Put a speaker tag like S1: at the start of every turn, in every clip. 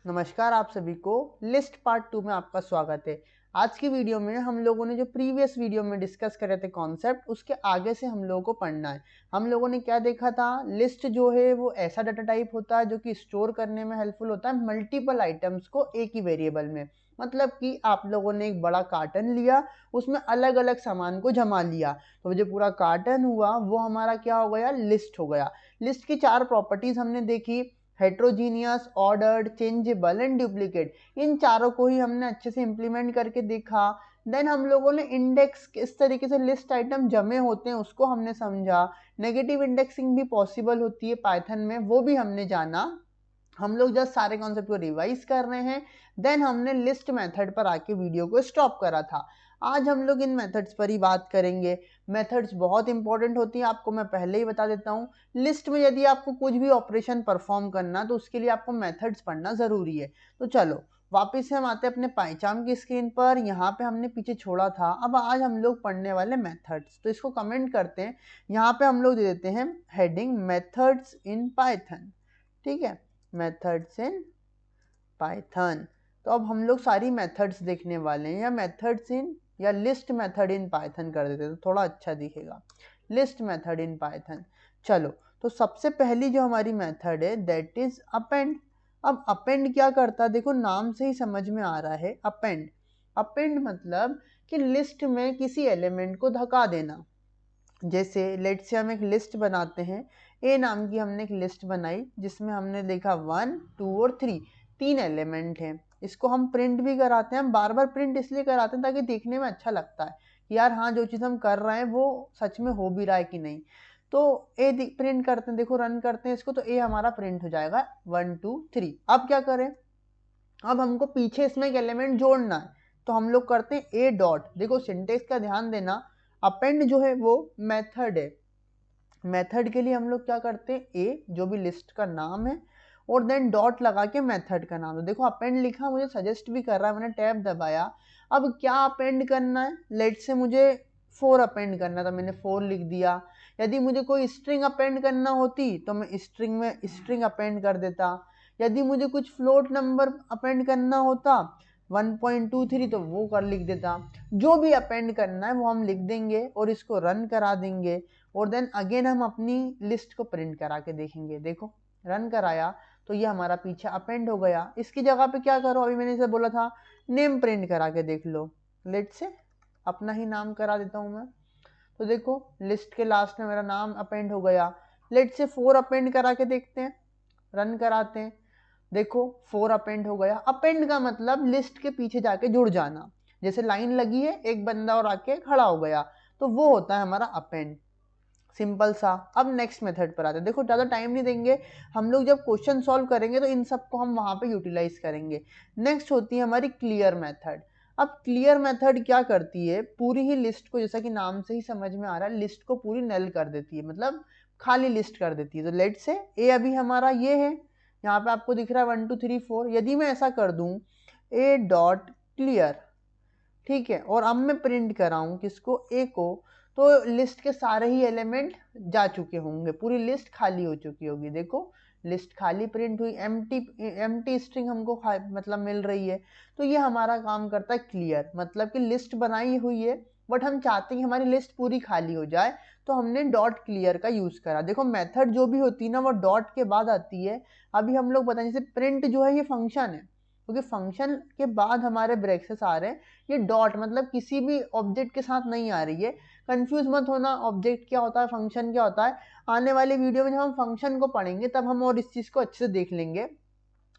S1: नमस्कार आप सभी को लिस्ट पार्ट 2 में आपका स्वागत है। आज की वीडियो में हम लोगों ने जो प्रीवियस वीडियो में डिस्कस करे थे कॉन्सेप्ट, उसके आगे से हम लोगों को पढ़ना है। हम लोगों ने क्या देखा था, लिस्ट जो है वो ऐसा डाटा टाइप होता है जो कि स्टोर करने में हेल्पफुल होता है मल्टीपल आइटम्स को एक ही वेरिएबल में। मतलब कि आप लोगों ने एक बड़ा कार्टन लिया, उसमें अलग अलग सामान को जमा लिया, तो जो पूरा कार्टन हुआ वो हमारा क्या हो गया, लिस्ट हो गया। लिस्ट की 4 प्रॉपर्टीज हमने देखी, heterogeneous, ordered, changeable and duplicate. इन चारों को ही हमने अच्छे से इंप्लीमेंट करके देखा। देन हम लोगों ने इंडेक्स किस तरीके से लिस्ट आइटम जमे होते हैं उसको हमने समझा। नेगेटिव इंडेक्सिंग भी पॉसिबल होती है पाइथन में, वो भी हमने जाना। हम लोग जस्ट सारे कॉन्सेप्ट को रिवाइज कर रहे हैं। देन हमने लिस्ट मेथड पर आके वीडियो को स्टॉप करा था। आज हम लोग इन मेथड्स पर ही बात करेंगे। मेथड्स बहुत इंपॉर्टेंट होती हैं, आपको मैं पहले ही बता देता हूँ। लिस्ट में यदि आपको कुछ भी ऑपरेशन परफॉर्म करना तो उसके लिए आपको मेथड्स पढ़ना ज़रूरी है। तो चलो वापस से हम आते हैं अपने पाइचाम की स्क्रीन पर। यहाँ पे हमने पीछे छोड़ा था, अब आज हम लोग पढ़ने वाले मेथड्स, तो इसको कमेंट करते हैं। यहाँ पे हम लोग दे देते हैं हेडिंग मेथड्स इन पाइथन। ठीक है, मेथड्स इन पाइथन। तो अब हम लोग सारी मेथड्स देखने वाले हैं, या मेथड्स इन या लिस्ट मेथड इन पाइथन कर देते तो थोड़ा अच्छा दिखेगा। List method in Python. चलो, तो सबसे पहली जो हमारी मेथड है दैट इज अपेंड। अब अपेंड क्या करता है, देखो नाम से ही समझ में आ रहा है अपेंड। अपेंड मतलब कि लिस्ट में किसी एलिमेंट को धक्का देना। जैसे लेट से हम एक लिस्ट बनाते हैं, ए नाम की हमने एक लिस्ट बनाई जिसमें हमने देखा 1, 2 और 3, 3 एलिमेंट हैं। इसको हम प्रिंट भी कराते हैं। हम बार बार प्रिंट इसलिए कराते हैं ताकि देखने में अच्छा लगता है कि यार हाँ, जो चीज़ हम कर रहे हैं वो सच में हो भी रहा है कि नहीं। तो ए प्रिंट करते हैं, देखो रन करते हैं इसको, तो ए हमारा प्रिंट हो जाएगा 1, 2, 3। अब क्या करें, अब हमको पीछे इसमें एक एलिमेंट जोड़ना है, तो हम लोग करते हैं ए डॉट। देखो सिंटेक्स का ध्यान देना, अपेंड जो है वो मेथड है। मेथड के लिए हम लोग क्या करते हैं, ए जो भी लिस्ट का नाम है और देन डॉट लगा के मेथड का नाम। तो देखो अपेंड लिखा, मुझे सजेस्ट भी कर रहा है, मैंने टैब दबाया। अब क्या अपेंड करना है, लेट से मुझे 4 अपेंड करना था, मैंने 4 लिख दिया। यदि मुझे कोई स्ट्रिंग अपेंड करना होती तो मैं स्ट्रिंग में स्ट्रिंग अपेंड कर देता। यदि मुझे कुछ फ्लोट नंबर अपेंड करना होता 1.23, तो वो कर लिख देता। जो भी अपेंड करना है वो हम लिख देंगे और इसको रन करा देंगे, और देन अगेन हम अपनी लिस्ट को प्रिंट करा के देखेंगे। देखो रन कराया तो ये हमारा पीछे अपेंड हो गया। इसकी जगह पे क्या करो, अभी मैंने इसे बोला था नेम प्रिंट करा के देख लो। लेट से अपना ही नाम करा देता हूँ मैं, तो देखो लिस्ट के लास्ट में मेरा नाम अपेंड हो गया। लेट से 4 अपेंड करा के देखते हैं, रन कराते हैं। देखो 4 अपेंड हो गया। अपेंड का मतलब लिस्ट के पीछे जाके जुड़ जाना। जैसे लाइन लगी है, एक बंदा और आके खड़ा हो गया, तो वो होता है हमारा अपेंड। सिंपल सा। अब नेक्स्ट मेथड पर आते हैं। देखो ज़्यादा टाइम नहीं देंगे, हम लोग जब क्वेश्चन सॉल्व करेंगे तो इन सबको हम वहाँ पे यूटिलाइज करेंगे। नेक्स्ट होती है हमारी क्लियर मेथड। अब क्लियर मेथड क्या करती है, पूरी ही लिस्ट को, जैसा कि नाम से ही समझ में आ रहा है, लिस्ट को पूरी नल कर देती है, मतलब खाली लिस्ट कर देती है। तो लेट से ए अभी हमारा ये है, यहाँ पे आपको दिख रहा है 1, 2, 3, 4। यदि मैं ऐसा कर दूँ ए डॉट क्लियर, ठीक है, और अब मैं प्रिंट कराऊं किसको, ए को, तो लिस्ट के सारे ही एलिमेंट जा चुके होंगे, पूरी लिस्ट खाली हो चुकी होगी। देखो लिस्ट खाली प्रिंट हुई, एम्प्टी स्ट्रिंग हमको मतलब मिल रही है। तो ये हमारा काम करता है क्लियर, मतलब कि लिस्ट बनाई हुई है बट हम चाहते हैं कि हमारी लिस्ट पूरी खाली हो जाए, तो हमने डॉट क्लियर का यूज करा। देखो मेथड जो भी होती है ना वो डॉट के बाद आती है। अभी हम लोग बताएं, जैसे प्रिंट जो है ये फंक्शन है, क्योंकि फंक्शन के बाद हमारे ब्रेसेस आ रहे हैं। ये डॉट मतलब किसी भी ऑब्जेक्ट के साथ नहीं आ रही है। कंफ्यूज मत होना, ऑब्जेक्ट क्या होता है, फंक्शन क्या होता है। आने वाली वीडियो में जब हम फंक्शन को पढ़ेंगे तब हम और इस चीज़ को अच्छे से देख लेंगे।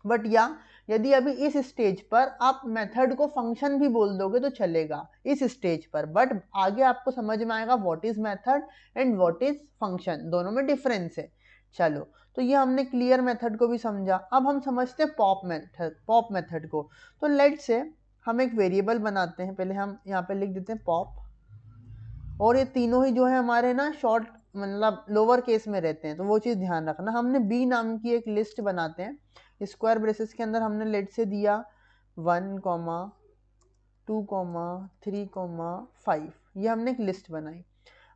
S1: बट या यदि अभी इस स्टेज पर आप मेथड को फंक्शन भी बोल दोगे तो चलेगा इस स्टेज पर, बट आगे आपको समझ में आएगा what is method and what is function, दोनों में डिफरेंस है। चलो, तो ये हमने क्लियर मेथड को भी समझा। अब हम समझते हैं पॉप मेथड को। तो लेट से हम एक वेरिएबल बनाते हैं, पहले हम यहाँ पे लिख देते हैं पॉप, और ये तीनों ही जो है हमारे ना शॉर्ट मतलब लोअर केस में रहते हैं, तो वो चीज़ ध्यान रखना। हमने बी नाम की एक लिस्ट बनाते हैं, स्क्वायर ब्रेसेस के अंदर हमने लेट से दिया 1, 2, 3, 5, ये हमने एक लिस्ट बनाई।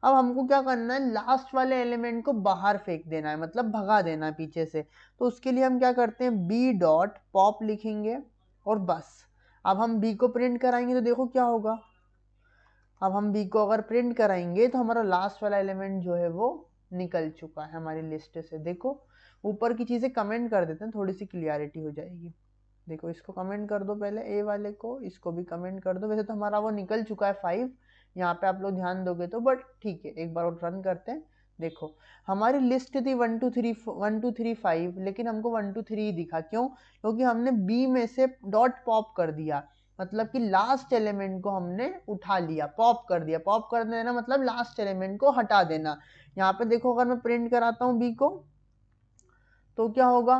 S1: अब हमको क्या करना है, लास्ट वाले एलिमेंट को बाहर फेंक देना है, मतलब भगा देना है पीछे से। तो उसके लिए हम क्या करते हैं, बी डॉट पॉप लिखेंगे और बस। अब हम बी को प्रिंट कराएंगे तो देखो क्या होगा। अब हम बी को अगर प्रिंट कराएंगे तो हमारा लास्ट वाला एलिमेंट जो है वो निकल चुका है हमारी लिस्ट से। देखो ऊपर की चीज़ें कमेंट कर देते हैं, थोड़ी सी क्लियरिटी हो जाएगी। देखो इसको कमेंट कर दो पहले, ए वाले को, इसको भी कमेंट कर दो। वैसे तो हमारा वो निकल चुका है 5, यहाँ पे आप लोग ध्यान दोगे तो, बट ठीक है एक बार और रन करते हैं। देखो हमारी लिस्ट थी 1 2 3 5, लेकिन हमको 1 2 3 दिखा। क्यों? क्योंकि हमने बी में से डॉट पॉप कर दिया, मतलब कि लास्ट एलिमेंट को हमने उठा लिया, पॉप कर दिया। पॉप कर देना मतलब लास्ट एलिमेंट को हटा देना। यहाँ पे देखो अगर मैं प्रिंट कराता हूँ बी को तो क्या होगा,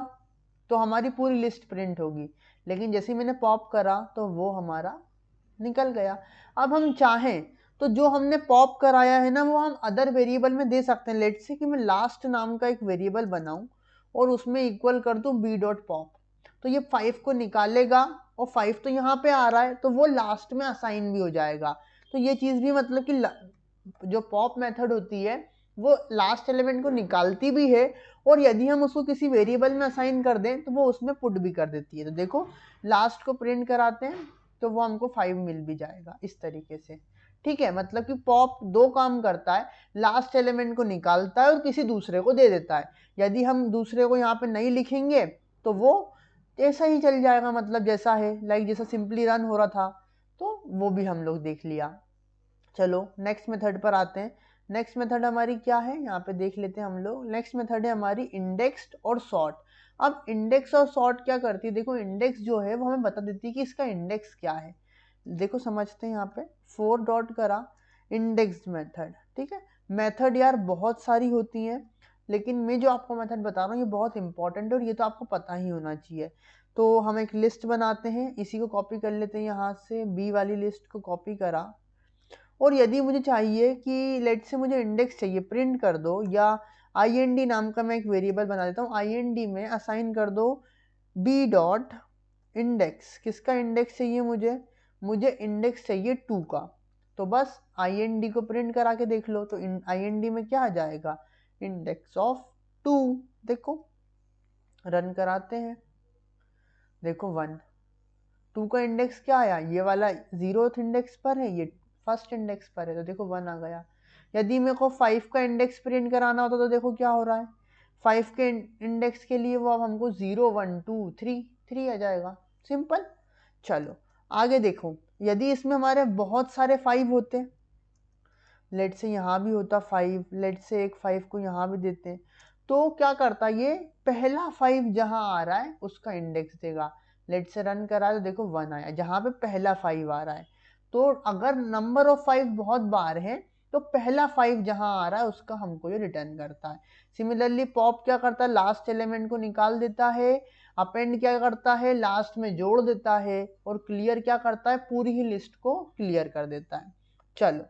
S1: तो हमारी पूरी लिस्ट प्रिंट होगी। लेकिन जैसे ही मैंने पॉप करा तो वो हमारा निकल गया। अब हम चाहें तो जो हमने पॉप कराया है ना वो हम अदर वेरिएबल में दे सकते हैं। लेट्स से कि मैं लास्ट नाम का एक वेरिएबल बनाऊं और उसमें इक्वल कर दूं बी डॉट पॉप, तो ये 5 को निकालेगा और 5 तो यहाँ पे आ रहा है तो वो लास्ट में असाइन भी हो जाएगा। तो ये चीज़ भी मतलब कि जो पॉप मेथड होती है वो लास्ट एलिमेंट को निकालती भी है, और यदि हम उसको किसी वेरिएबल में असाइन कर दें तो वो उसमें पुट भी कर देती है। तो देखो लास्ट को प्रिंट कराते हैं तो वो हमको 5 मिल भी जाएगा इस तरीके से। ठीक है, मतलब कि पॉप दो काम करता है, लास्ट एलिमेंट को निकालता है और किसी दूसरे को दे देता है। यदि हम दूसरे को यहाँ पे नहीं लिखेंगे तो वो ऐसा ही चल जाएगा, मतलब जैसा है, लाइक जैसा सिंपली रन हो रहा था। तो वो भी हम लोग देख लिया। चलो नेक्स्ट मेथड पर आते हैं। नेक्स्ट मेथड हमारी क्या है, यहाँ पे देख लेते हैं हम लोग। नेक्स्ट मेथड है हमारी इंडेक्स्ड और सॉर्ट। अब इंडेक्स और सॉर्ट क्या करती है, देखो इंडेक्स जो है वो हमें बता देती है कि इसका इंडेक्स क्या है। देखो समझते हैं, यहाँ पे 4 डॉट करा इंडेक्स्ड मेथड। ठीक है, मेथड यार बहुत सारी होती हैं, लेकिन मैं जो आपको मेथड बता रहा हूँ ये बहुत इंपॉर्टेंट है और ये तो आपको पता ही होना चाहिए। तो हम एक लिस्ट बनाते हैं, इसी को कॉपी कर लेते हैं, यहाँ से बी वाली लिस्ट को कॉपी करा। और यदि मुझे चाहिए कि लेट से मुझे इंडेक्स चाहिए, प्रिंट कर दो, या IND नाम का मैं एक वेरिएबल बना देता हूँ, IND में असाइन कर दो बी डॉट इंडेक्स। किसका इंडेक्स चाहिए मुझे इंडेक्स चाहिए 2 का। तो बस IND को प्रिंट करा के देख लो, तो IND में क्या आ जाएगा, इंडेक्स ऑफ 2। देखो रन कराते हैं, देखो 1 2 का इंडेक्स क्या आया, ये वाला 0th इंडेक्स पर है, ये फर्स्ट इंडेक्स पर है, तो देखो 1 आ गया। यदि मेरे को 5 का इंडेक्स प्रिंट कराना होता तो देखो क्या हो रहा है, 5 के इंडेक्स के लिए वो अब हमको 0 1 2 3 आ जाएगा, सिंपल। चलो आगे देखो, यदि इसमें हमारे बहुत सारे 5 होते, लेट से यहाँ भी होता 5, लेट से एक 5 को यहाँ भी देते हैं, तो क्या करता, ये पहला 5 जहाँ आ रहा है उसका इंडेक्स देगा। लेट से रन करा तो देखो 1 आया जहाँ पे पहला 5 आ रहा है। तो अगर नंबर ऑफ 5 बहुत बार है तो पहला 5 जहाँ आ रहा है उसका हमको ये रिटर्न करता है। सिमिलरली पॉप क्या करता है, लास्ट एलिमेंट को निकाल देता है। अपेंड क्या करता है, लास्ट में जोड़ देता है। और क्लियर क्या करता है, पूरी ही लिस्ट को क्लियर कर देता है। चलो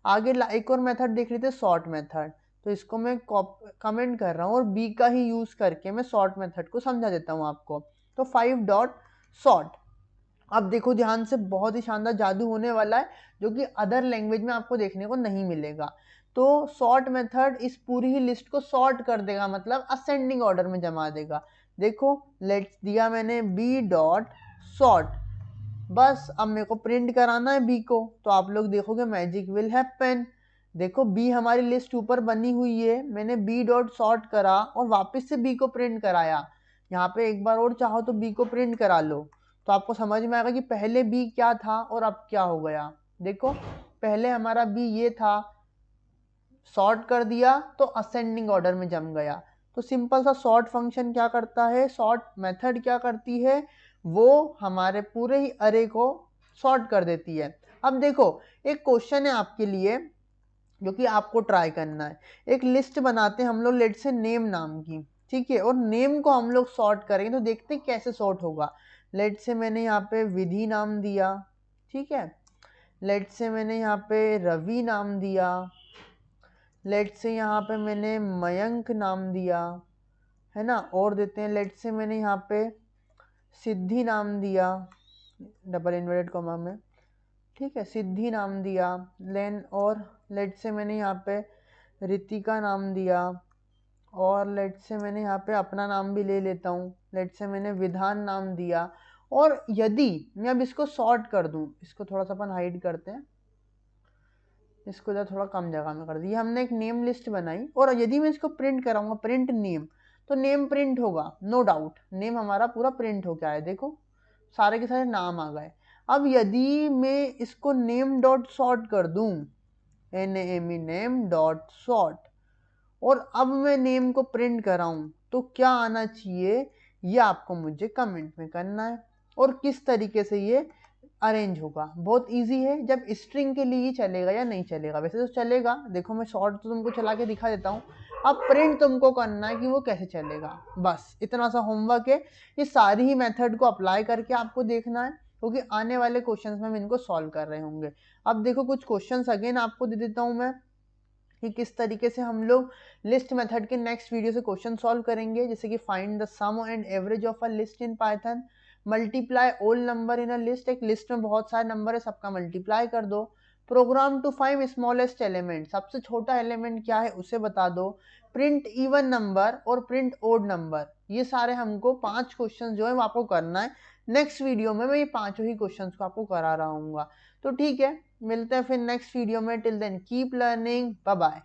S1: आगे एक और मेथड देख लेते हैं, सॉर्ट मेथड। तो इसको मैं कमेंट कर रहा हूँ और बी का ही यूज करके मैं सॉर्ट मेथड को समझा देता हूँ आपको। तो 5 डॉट सॉर्ट। अब देखो ध्यान से, बहुत ही शानदार जादू होने वाला है जो कि अदर लैंग्वेज में आपको देखने को नहीं मिलेगा। तो सॉर्ट मेथड इस पूरी ही लिस्ट को सॉर्ट कर देगा, मतलब असेंडिंग ऑर्डर में जमा देगा। देखो लेट्स दिया मैंने बी डॉट सॉर्ट, बस अब मेरे को प्रिंट कराना है बी को, तो आप लोग देखोगे मैजिक विल हैपन। देखो बी हमारी लिस्ट ऊपर बनी हुई है, मैंने बी डॉट सॉर्ट करा और वापस से बी को प्रिंट कराया। यहाँ पे एक बार और चाहो तो बी को प्रिंट करा लो, तो आपको समझ में आएगा कि पहले बी क्या था और अब क्या हो गया। देखो पहले हमारा बी ये था, सॉर्ट कर दिया तो असेंडिंग ऑर्डर में जम गया। तो सिंपल सा सॉर्ट फंक्शन क्या करता है, सॉर्ट मेथड क्या करती है, वो हमारे पूरे ही अरे को सॉर्ट कर देती है। अब देखो एक क्वेश्चन है आपके लिए जो कि आपको ट्राई करना है। एक लिस्ट बनाते हैं हम लोग, लेट से नेम नाम की, ठीक है, और नेम को हम लोग सॉर्ट करेंगे, तो देखते हैं कैसे सॉर्ट होगा। लेट से मैंने यहाँ पे विधि नाम दिया, ठीक है, लेट से मैंने यहाँ पे रवि नाम दिया, लेट से यहाँ पे मैंने मयंक नाम दिया, है ना, और देते हैं लेट से मैंने यहाँ पे सिद्धि नाम दिया, डबल इन्वर्टेड कॉमा में, ठीक है, सिद्धि नाम दिया। लेन और लेट से मैंने यहाँ पे रितिका नाम दिया, और लेट से मैंने यहाँ पे अपना नाम भी ले लेता हूँ, लेट से मैंने विधान नाम दिया। और यदि मैं अब इसको सॉर्ट कर दूँ, इसको थोड़ा सा अपन हाइड करते हैं, इसको थोड़ा कम जगह में कर दिया। हमने एक नेम लिस्ट बनाई, और यदि मैं इसको प्रिंट कराऊंगा प्रिंट नेम, तो नेम प्रिंट होगा, नो डाउट नेम हमारा पूरा प्रिंट हो गया है। देखो सारे के सारे नाम आ गए। अब यदि मैं इसको नेम डॉट सॉर्ट कर दूं, NAME नेम डॉट सॉर्ट, और अब मैं नेम को प्रिंट कराऊं, तो क्या आना चाहिए ये आपको मुझे कमेंट में करना है। और किस तरीके से ये अरेंज होगा, बहुत इजी है। जब स्ट्रिंग के लिए ही चलेगा या नहीं चलेगा, वैसे तो चलेगा, देखो मैं शॉर्ट तो तुमको चला के दिखा देता हूँ। अब प्रिंट तुमको करना है कि वो कैसे चलेगा, बस इतना सा होमवर्क है। ये सारी ही मेथड को अप्लाई करके आपको देखना है, क्योंकि आने वाले क्वेश्चंस में हम इनको सॉल्व कर रहे होंगे। अब देखो कुछ क्वेश्चंस अगेन आपको दे देता हूँ मैं, कि किस तरीके से हम लोग लिस्ट मेथड के नेक्स्ट वीडियो से क्वेश्चन सॉल्व करेंगे। जैसे कि find the sum and average of a list in Python, multiply all number in a list, एक लिस्ट में बहुत सारे नंबर है, सबका मल्टीप्लाई कर दो। Program to find smallest element, सबसे छोटा एलिमेंट क्या है उसे बता दो। प्रिंट इवन नंबर और प्रिंट ओड नंबर, ये सारे हमको 5 क्वेश्चन जो है वो आपको करना है। नेक्स्ट वीडियो में मैं ये 5 ही क्वेश्चन को आपको करा रहा हूँ। तो ठीक है, मिलते हैं फिर नेक्स्ट वीडियो में। Till then keep learning, bye bye.